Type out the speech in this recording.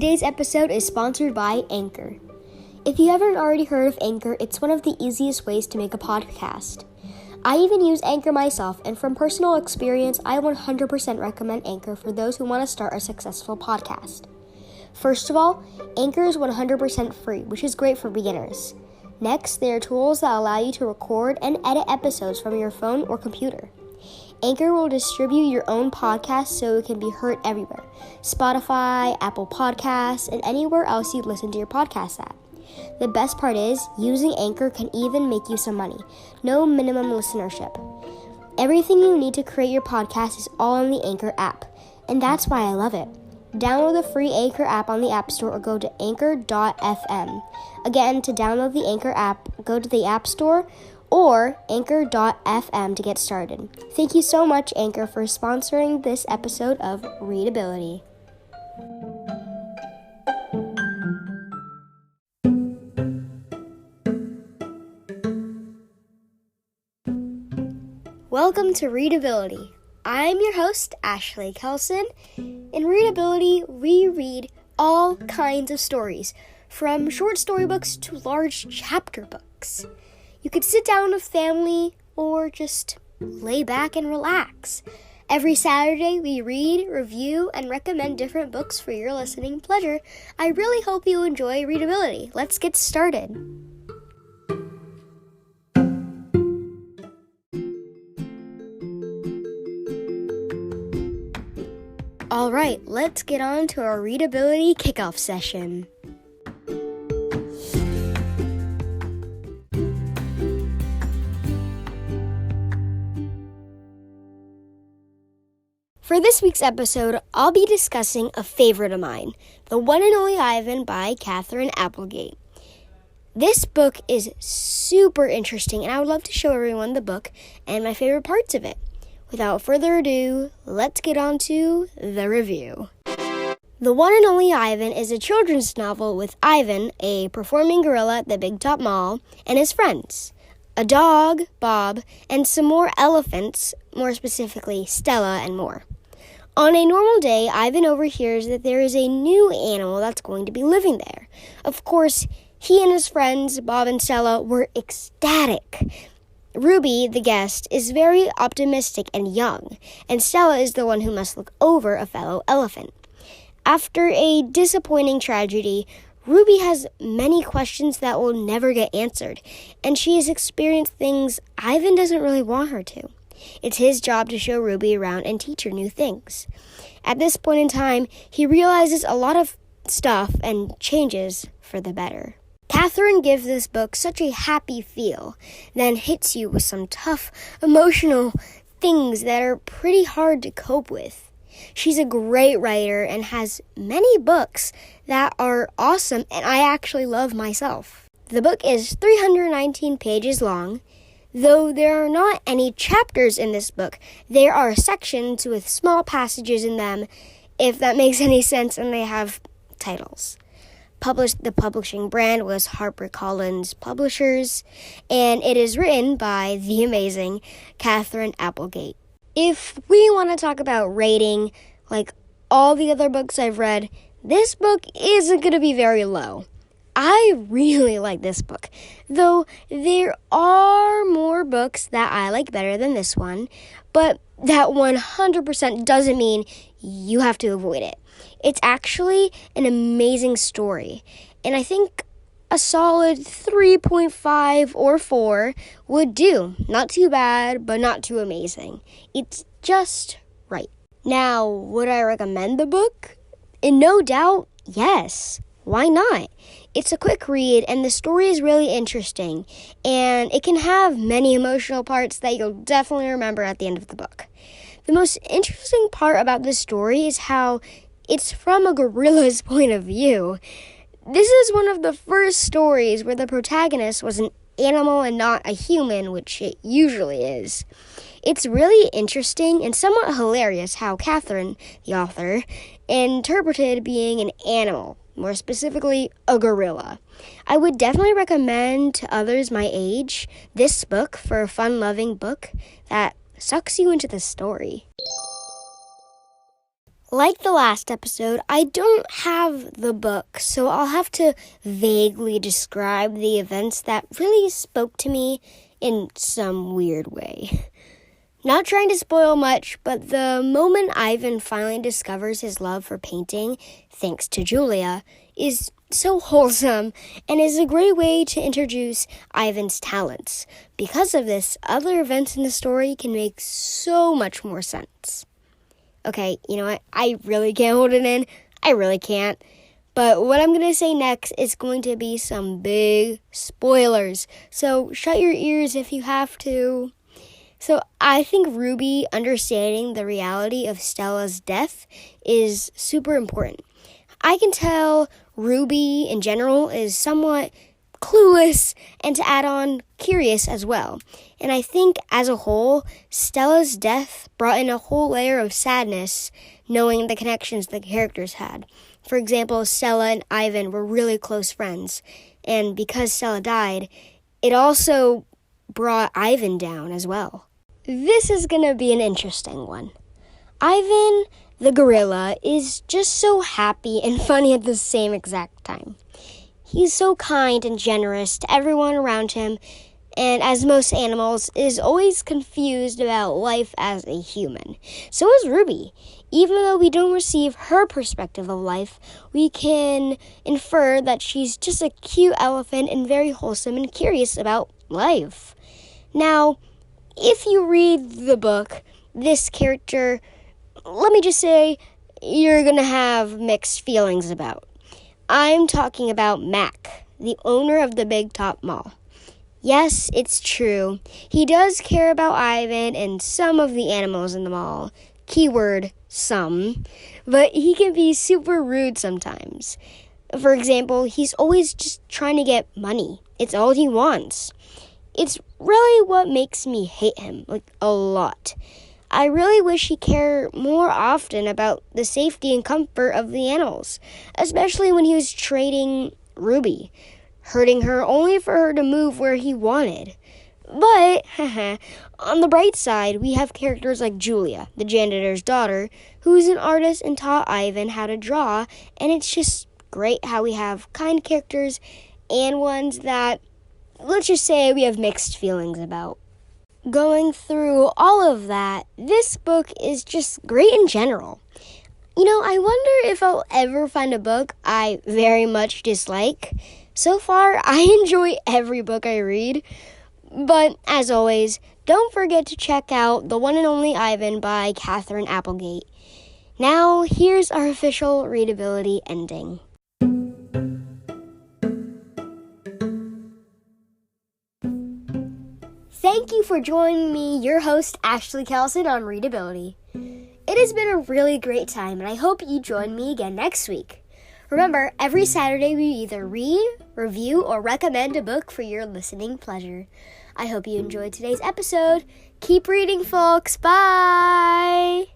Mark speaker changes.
Speaker 1: Today's episode is sponsored by Anchor. If you haven't already heard of Anchor, it's one of the easiest ways to make a podcast. I even use Anchor myself, and from personal experience, I 100% recommend Anchor for those who want to start a successful podcast. First of all, Anchor is 100% free, which is great for beginners. Next, there are tools that allow you to record and edit episodes from your phone or computer. Anchor will distribute your own podcast so it can be heard everywhere: Spotify, Apple Podcasts, and anywhere else you listen to your podcast at. The best part is, using Anchor can even make you some money. No minimum listenership. Everything you need to create your podcast is all in the Anchor app, and that's why I love it. Download the free Anchor app on the App Store or go to anchor.fm. Again, to download the Anchor app, go to the App Store or anchor.fm to get started. Thank you so much, Anchor, for sponsoring this episode of Readability. Welcome to Readability. I'm your host, Ashley Kelson. In Readability, we read all kinds of stories, from short storybooks to large chapter books. You could sit down with family or just lay back and relax. Every Saturday, we read, review, and recommend different books for your listening pleasure. I really hope you enjoy Readability. Let's get started. All right, let's get on to our Readability kickoff session. For this week's episode, I'll be discussing a favorite of mine, The One and Only Ivan by Katherine Applegate. This book is super interesting, and I would love to show everyone the book and my favorite parts of it. Without further ado, let's get on to the review. The One and Only Ivan is a children's novel with Ivan, a performing gorilla at the Big Top Mall, and his friends. A dog, Bob, and some more elephants, more specifically Stella and more. On a normal day, Ivan overhears that there is a new animal that's going to be living there. Of course, he and his friends, Bob and Stella, were ecstatic. Ruby, the guest, is very optimistic and young, and Stella is the one who must look over a fellow elephant. After a disappointing tragedy, Ruby has many questions that will never get answered, and she has experienced things Ivan doesn't really want her to. It's his job to show Ruby around and teach her new things. At this point in time, he realizes a lot of stuff and changes for the better. Katherine gives this book such a happy feel, then hits you with some tough, emotional things that are pretty hard to cope with. She's a great writer and has many books that are awesome and I actually love myself. The book is 319 pages long. Though there are not any chapters in this book, there are sections with small passages in them, if that makes any sense, and they have titles. The publishing brand was HarperCollins Publishers, and it is written by the amazing Katherine Applegate. If we want to talk about rating, like all the other books I've read, this book isn't going to be very low. I really like this book, though there are more books that I like better than this one, but that 100% doesn't mean you have to avoid it. It's actually an amazing story, and I think a solid 3.5 or 4 would do. Not too bad, but not too amazing. It's just right. Now, would I recommend the book? And no doubt, yes. Why not? It's a quick read, and the story is really interesting, and it can have many emotional parts that you'll definitely remember at the end of the book. The most interesting part about this story is how it's from a gorilla's point of view. This is one of the first stories where the protagonist was an animal and not a human, which it usually is. It's really interesting and somewhat hilarious how Katherine, the author, interpreted being an animal, more specifically a gorilla. I would definitely recommend to others my age this book for a fun-loving book that sucks you into the story. Like the last episode, I don't have the book, so I'll have to vaguely describe the events that really spoke to me in some weird way. Not trying to spoil much, but the moment Ivan finally discovers his love for painting, thanks to Julia, is so wholesome and is a great way to introduce Ivan's talents. Because of this, other events in the story can make so much more sense. Okay, you know what? I really can't hold it in. I really can't. But what I'm going to say next is going to be some big spoilers. So shut your ears if you have to. So I think Ruby understanding the reality of Stella's death is super important. I can tell Ruby in general is somewhat clueless and, to add on, curious as well. And I think as a whole, Stella's death brought in a whole layer of sadness knowing the connections the characters had. For example, Stella and Ivan were really close friends. And because Stella died, it also brought Ivan down as well. This is going to be an interesting one. Ivan, the gorilla, is just so happy and funny at the same exact time. He's so kind and generous to everyone around him, and as most animals, is always confused about life as a human. So is Ruby. Even though we don't receive her perspective of life, we can infer that she's just a cute elephant and very wholesome and curious about life. Now, if you read the book, this character, let me just say, you're going to have mixed feelings about. I'm talking about Mac, the owner of the Big Top Mall. Yes, it's true. He does care about Ivan and some of the animals in the mall. Keyword, some. But he can be super rude sometimes. For example, he's always just trying to get money. It's all he wants. It's really what makes me hate him, a lot. I really wish he cared more often about the safety and comfort of the animals, especially when he was trading Ruby, hurting her only for her to move where he wanted. But, on the bright side, we have characters like Julia, the janitor's daughter, who's an artist and taught Ivan how to draw, and it's just great how we have kind characters and ones that, let's just say, we have mixed feelings about. Going through all of that, this book is just great in general. I wonder if I'll ever find a book I very much dislike. So far, I enjoy every book I read. But, as always, don't forget to check out The One and Only Ivan by Katherine Applegate. Now, here's our official readability ending. Thank you for joining me, your host, Ashley Kelson, on Readability. It has been a really great time, and I hope you join me again next week. Remember, every Saturday we either read, review, or recommend a book for your listening pleasure. I hope you enjoyed today's episode. Keep reading, folks. Bye!